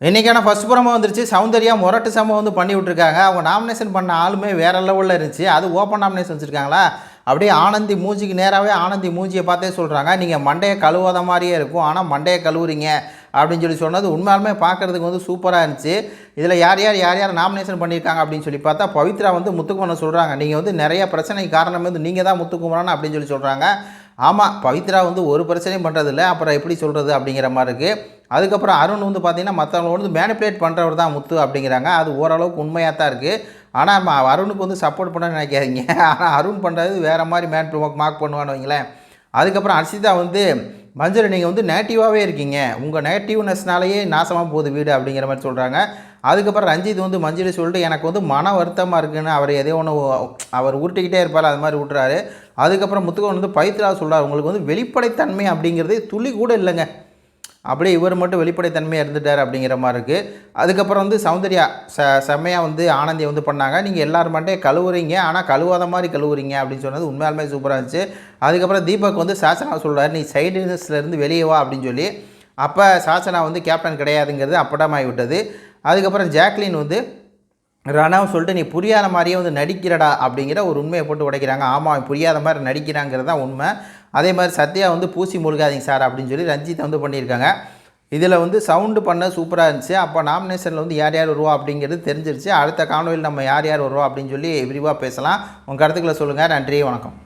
இன்றைக்கான first promo வந்துருச்சு. சௌந்தர்யா முரட்டு சம்பவம் வந்து பண்ணி விட்ருக்காங்க. அவங்க நாமினேஷன் பண்ண ஆளுமே வேறு லெவலில் இருந்துச்சு. அது ஓப்பன் நாமினேஷன் வச்சுருக்காங்களா, அப்படியே ஆனந்தி மூஞ்சிக்கு நேராகவே ஆனந்தி மூஞ்சியை பார்த்தே சொல்கிறாங்க, நீங்கள் மண்டையை கழுவாத மாதிரியே இருக்கும், ஆனால் மண்டையை கழுவுறீங்க அப்படின்னு சொன்னது உண்மையாலுமே பார்க்குறதுக்கு வந்து சூப்பராக இருந்துச்சு. இதில் யார் யார் நாமினேஷன் பண்ணியிருக்காங்க அப்படின்னு சொல்லி பார்த்தா, பவித்ரா வந்து முத்துக்குமரனை சொல்கிறாங்க, நீங்கள் வந்து நிறைய பிரச்சனைக்கு காரணம் வந்து நீங்கள் தான் முத்துக்குமரன் அப்படின்னு சொல்கிறாங்க. ஆமாம், பவித்ரா வந்து ஒரு பிரச்சனையும் பண்ணுறதில்ல, அப்புறம் எப்படி சொல்கிறது அப்படிங்கிற மாதிரி இருக்குது. அதுக்கப்புறம் அருண் வந்து பார்த்திங்கன்னா மற்றவங்க வந்து மேனிப்புலேட் பண்ணுறவர் தான் முத்து அப்படிங்கிறாங்க. அது ஓரளவுக்கு உண்மையாக தான் இருக்குது. ஆனால் அருணுக்கு வந்து சப்போர்ட் பண்ண நினைக்காதீங்க. ஆனால் அருண் பண்ணுறது வேறு மாதிரி மார்க் பண்ணுவான்னு வைங்களேன். அதுக்கப்புறம் அர்ஷிதா வந்து மஞ்சள் நீங்கள் வந்து நேட்டிவாகவே இருக்கீங்க, உங்கள் நேட்டிவ்னஸ்னாலேயே நாசமாக போகுது வீடு அப்படிங்கிற மாதிரி சொல்கிறாங்க. அதுக்கப்புறம் ரஞ்சித் வந்து மஞ்சள் சொல்லிட்டு எனக்கு வந்து மன வருத்தமாக இருக்குன்னு அவர் எதோ ஒன்று அவர் உருட்டிக்கிட்டே இருப்பார், அது மாதிரி விட்டுறாரு. அதுக்கப்புறம் முத்துக்கன் வந்து பவித்ரா சொல்கிறார், உங்களுக்கு வந்து வெளிப்படைத்தன்மை அப்படிங்கிறது துளி கூட இல்லைங்க, அப்படியே இவர் மட்டும் வெளிப்படைத்தன்மையாக இருந்துட்டார் அப்படிங்கிற மாதிரி இருக்குது. அதுக்கப்புறம் வந்து சௌந்தர்யா செம்மையாக வந்து ஆனந்தியை வந்து பண்ணாங்க, நீங்கள் எல்லோரும் மட்டும் கழுவுறீங்க, ஆனால் கழுவாத மாதிரி கழுவுறீங்க அப்படின்னு சொன்னது உண்மையாலுமே சூப்பராக இருந்துச்சு. அதுக்கப்புறம் தீபக் வந்து சாசனா சொல்கிறார், நீ சைடுஸ்லேருந்து வெளியே வா அப்படின்னு சொல்லி. அப்போ சாசனா வந்து கேப்டன் கிடையாதுங்கிறது அப்படமாகி விட்டது. அதுக்கப்புறம் ஜாக்லின் வந்து ரனாவை சொல்லிட்டு நீ புரியாத மாதிரியே வந்து நடிக்கிறடா அப்படிங்கிற ஒரு உண்மையை போட்டு உடைக்கிறாங்க. ஆமாம், புரியாத மாதிரி நடிக்கிறாங்கிறது தான் உண்மை. அதே மாதிரி சத்யா வந்து பூசி முழுகாதீங்க சார் அப்படின்னு சொல்லி ரஞ்சித்தை வந்து பண்ணியிருக்காங்க. இதில் வந்து சவுண்டு பண்ண சூப்பராக இருந்துச்சு. அப்போ நாமினேஷனில் வந்து யார் வருவா அப்படிங்கிறது தெரிஞ்சிருச்சு. அடுத்த காணொலியில் நம்ம யார் வருவா அப்படின்னு சொல்லி விரிவாக பேசலாம். உங்கள் கருத்துக்களை சொல்லுங்கள். நன்றி, வணக்கம்.